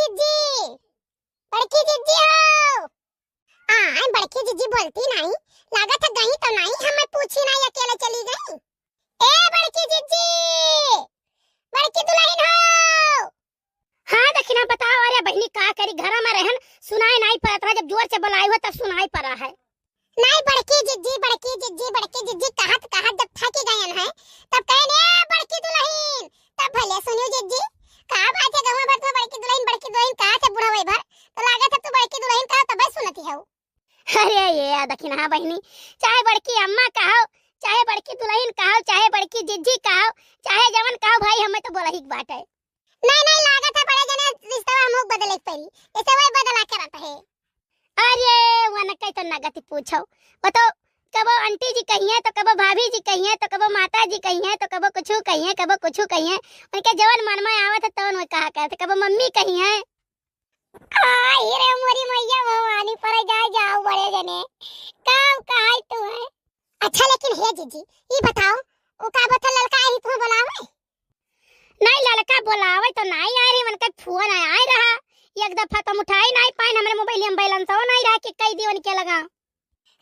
जिज्जी, बड़की जिज्जी हो। बड़की जिज्जी बोलती नहीं, लागत है गई तो नहीं, हमें पूछी नहीं, अकेले चली गई। ए बड़की जिज्जी, बड़की दुल्हन हो। हाँ दक्षिणा बताओ। अरे बहनी का करी, घर में रहन सुनाई नहीं पड़त रहा, जब जोर से बुलाई हो तब सुनाई पड़ा है। नहीं बड़की जिज्जी, बड़की जिज्जी, बड़की जिज्जी कहत कहत जब थक गयन है तब कहने बड़की दुल्हन, तब भले सुनियो जिज्जी का बात है। गवा बात में बड़की दुल्हन कहा से बुढ़ा वही भर तो लागत है तू बड़की दुल्हन कहा तब सुनती है। अरे ये दक्षिणा बहनी, चाहे बड़की अम्मा कहो, चाहे बड़की दुल्हन कहो, चाहे बड़की जिज्जी कहो, चाहे जवन कहो, भाई हमें तो बोला ही बात है। नहीं लागत है बड़े जने रिश्ता हम बदले पड़ी, ऐसे वही बदला करत है। अरे वन कई तो नगति पूछो, वो तो कबो आंटी जी कहिए तो कबो भाभी जी कहिए तो कबो माता जी कहिए तो कबो कुछ कहिए कबो कुछ कहिए, उनके जवन मन में आवत है तो उन कहा कहते, कबो मम्मी कहिए। आई रे मोरी मैया भवानी पर जाओ बड़े जने काम कहाई तू है। अच्छा लेकिन हे जीजी ये बताओ, ओ का बता लड़का ही तू बुलावे? नहीं लड़का बुलावे तो नहीं आ रही, मन का फोन आए रहा, एक दफा तो उठाई नहीं पाइन, हमरे मोबाइल में बैलेंस हो नहीं रहा कि कई दिवन के लगा।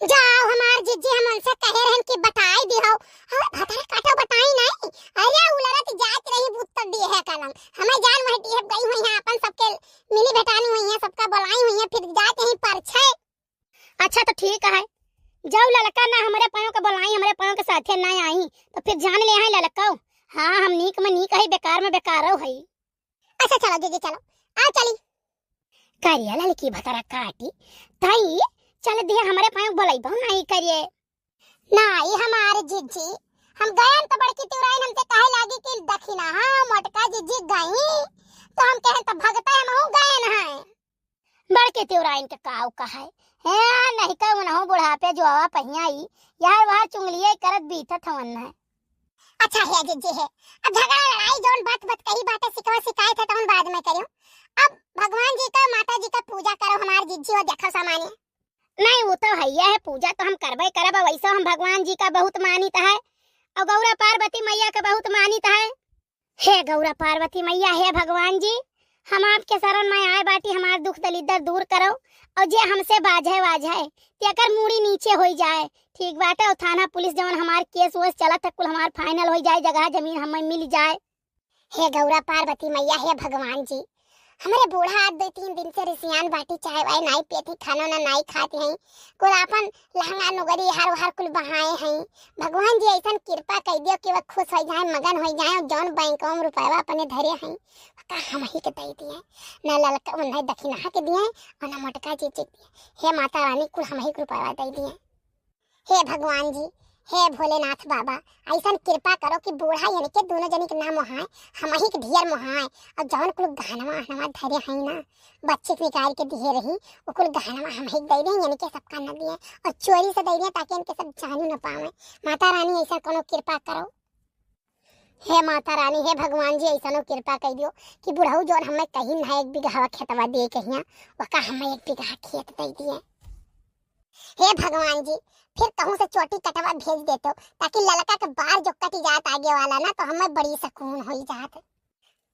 जाओ हमार जिज्जी हम उनसे कहे रहन कि बताई दियो, हां भतरा काटो बताई नहीं। अरे उलरत जात रही भूत तक दी है कलम, हमें जान वहटी है गई हुई है, अपन सबके मिली भेटानी हुई है, सबका बुलाई हुई है, फिर जात यहीं पर छे। अच्छा तो ठीक है, जाओ लड़का ना हमारे पायों का बुलाई, हमारे पायों के साथे ना आई तो फिर जान ले है लड़का। हां हम नीक में नीक है, बेकार में बेकार हो है। अच्छा चलो दीदी चलो आ चली करिए लड़की भतरा काटी ताई चल दिया हमारे पायों बुलाई बहु नहीं करिए। नहीं हमारे जिज्जी हम गए तो बड़की तिवराइन हमसे कहे लागी कि दक्षिणा हां मोटका जिज्जी गई तो हम कहे तो भगता हम हो गए न है। बड़के तिवराइन के काऊ कहे है नहीं का उन्हों बुढ़ापे जो आवा पहियाई यार वहां चुंगलिए करत बीतत हवन है। अच्छा है जिज्जी है, अब झगड़ा लड़ाई जोन बात कही बातें सिखवा शिकायत है तो हम बाद में करियो। अब भगवान जी का माता जी का पूजा करो हमार जिज्जी और देखो सामान्य। नहीं वो तो हैया है, पूजा तो हम करबे करब, वैसा हम भगवान जी का बहुत मानित है और गौरा पार्वती मैया का बहुत मानित है। हे गौरा पार्वती मैया, हे भगवान जी हम आपके शरण में आए बाटी, हमार दुख दलिदर दूर करो और जे हमसे बाझे तेकर मुड़ी नीचे हो जाए, ठीक बात है। और थाना पुलिस जवन हमार केस वोस चलत है कुल हमार फाइनल हो जाए, जगह जमीन हमें मिल जाए। हे गौरा पार्वती मैया, हे भगवान जी हमारे बूढ़ा आज 2-3 दिन से रिसियान बाटी चाय वाय नहीं पीती, खाना ना नहीं खाती हैं, कुल अपन लहंगा नुगरी हर कुल बहाए हैं। भगवान जी ऐसा कृपा कर दियो कि वह खुश हो जाए, मगन हो जाए और जौन बैंक में रुपया अपने धरे हैं का हम ही के दे दिए, ना ललका उन्हें दक्षिणा के दिए और ना मोटका जी दिए। हे माता रानी कुल हम ही रुपया दे दिए। हे भगवान जी, हे भोलेनाथ बाबा ऐसा कृपा करो कि बूढ़ा यानी के दोनों जनी के नाम मोहाए, हम ही के ढेर मोहाए और जौन कुल गहनवा धरे हैं ना बच्चे के निकाल के दिए रही वो कुल गहनवा हम ही दे दें, यानी के सबका न दिए और चोरी से दे दें ताकि इनके सब जानू न पावे। माता रानी ऐसा कोनो कृपा करो। हे माता रानी, हे भगवान जी ऐसा कृपा कर दियो कि बुढ़ऊ जौन हमें कहीं ना 1 बीघा खेतवा दे कहिया वका हमें 1 बीघा खेत दे दिए। हे भगवान जी फिर कहूं से चोटी कटवा भेज देते हो ताकि लड़का के बार जो कटी जात आगे वाला ना तो हमें बड़ी सुकून हो जात।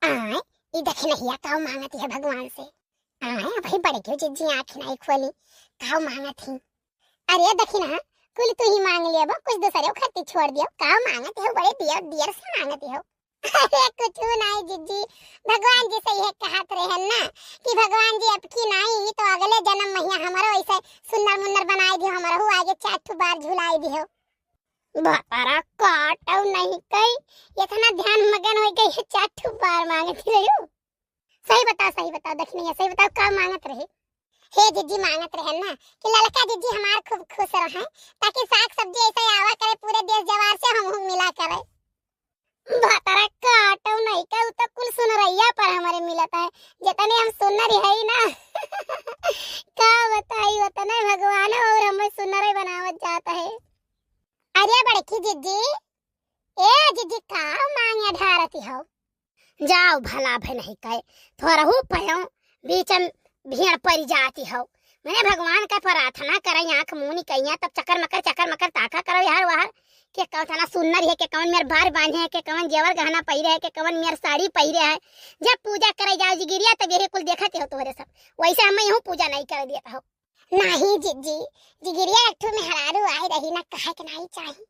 आए ये देखे नहीं काऊ मांगती है भगवान से। आए भाई बड़े क्यों जिज्जी आँख नहीं खोली, काऊ मांगत ही। अरे देखी ना कुल तू ही मांग लिया, कुछ दूसरे खत्ती छोड़ दियो, काऊ मांगती हो बड़े दियर से मांगती हो। अरे कुछ नहीं जिज्जी, भगवान जी से यह कहत रहे ना कि भगवान जी अब की नहीं तो अगले जन्म में हमारो ऐसे सुंदर मुन्नर बनाए दियो, हमारो आगे 4 बार झुलाई दियो। भतरा काटो नहीं कई इतना ध्यान मगन हो गई 4 बार मांगती रही हो। सही बताओ दक्षिणा सही बताओ का मांगत रहे? हे जिज्जी मांगत रहे ना कि लड़का जिज्जी हमार खूब खुश रहे ताकि साग सब्जी ऐसे आवा करे पूरे देश जवार से हम मिला करे। भतरा काटो नहीं का तो कुल सुन रैया पर हमारे मिलता है जितने हम सुनर है ही ना का बताई उतने भगवान और हमें सुनर बनावत जाता है। अरे बड़की जिज्जी, ए जिज्जी का मांगे ढारती हो? जाओ भला भे नहीं कहे थोड़ा हो पयो बीच में भीड़ पड़ जाती हो। मैंने भगवान का प्रार्थना करे आंख मुंह नहीं कहिया तब चक्कर मकर ताका करो यार वार के कौन थाना सुन्नर है के कौन मेर भार बांधे है के कौन जेवर गहना पहिरे है के कौन मेर साड़ी पहिरे है। जब पूजा करे जाओ जिगिरिया तब यही कुल देखते हो तोहरे सब, वैसे हम यूं पूजा नहीं कर देता हो। नहीं जिज्जी, जिगिरिया एक ठो मेहरारू आई रही ना, कहे के नहीं चाहिए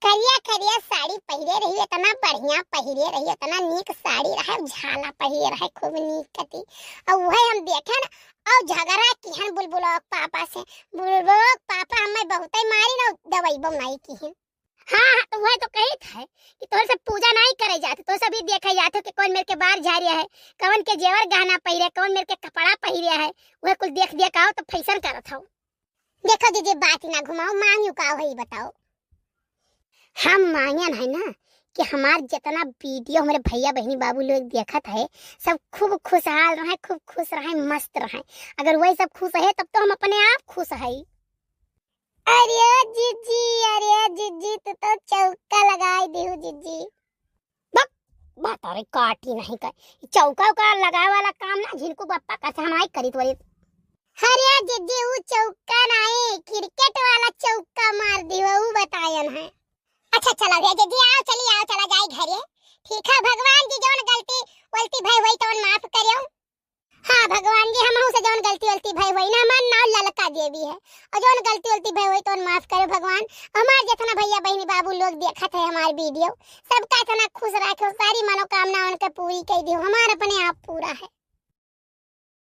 करिया करिया साड़ी पहिरे रही, इतना बढ़िया पहिरे रही, इतना नीक साड़ी रहे, झाला पहिरे रहे खूब नीक कती। और वही हम देखे ना और झगड़ा किहन बुलबुलोक पापा से, बुलबुलोक पापा हमें बहुत मारी ना दवाई बनाई किहन। हाँ तो वह तो कही था कि तोहर सब पूजा नहीं करे जाते, तो सभी देखे जाते कि कौन मेरे के बाहर जा रहा है, कौन के जेवर गहना पहिरे, कौन मेरे के कपड़ा पहिरे है, वह कुल देख देख आओ तो फैशन करत हो। देखो दीदी बात ना घुमाओ, मांगियो का वही बताओ। हम मांगन है ना कि हमार जितना वीडियो हमारे भैया बहनी बाबू लोग देखत है सब खूब खुशहाल रहे, खूब खुश रहे, मस्त रहे। अगर वही सब खुश है तब तो हम अपने आप खुश है। अरे जीजी तू तो चौका लगाई दियो जीजी। बात अरे काटी नहीं कर, चौका का लगाए वाला काम ना जिनको बप्पा कहते हम आई करी तोरे। अरे जीजी वो चौका नहीं, क्रिकेट वाला चौका मार दियो वो बतायन है। अच्छा चलो रे जीजी आओ, चली आओ, चला जाए घरे। ठीक है भगवान जी जौन गलती वलती भाई वही तो माफ करियो। हाँ भगवान जी हम से जौन गलती वलती भाई वही ना हमार नाव ललका देवी है, और जौन गलती वलती भाई वही तो माफ करे भगवान। हमार जितना भैया बहनी बाबू लोग देखत है हमार वीडियो सबका इतना खुश रखे, सारी मनोकामना उनके पूरी कर दियो, हमार अपने आप पूरा है।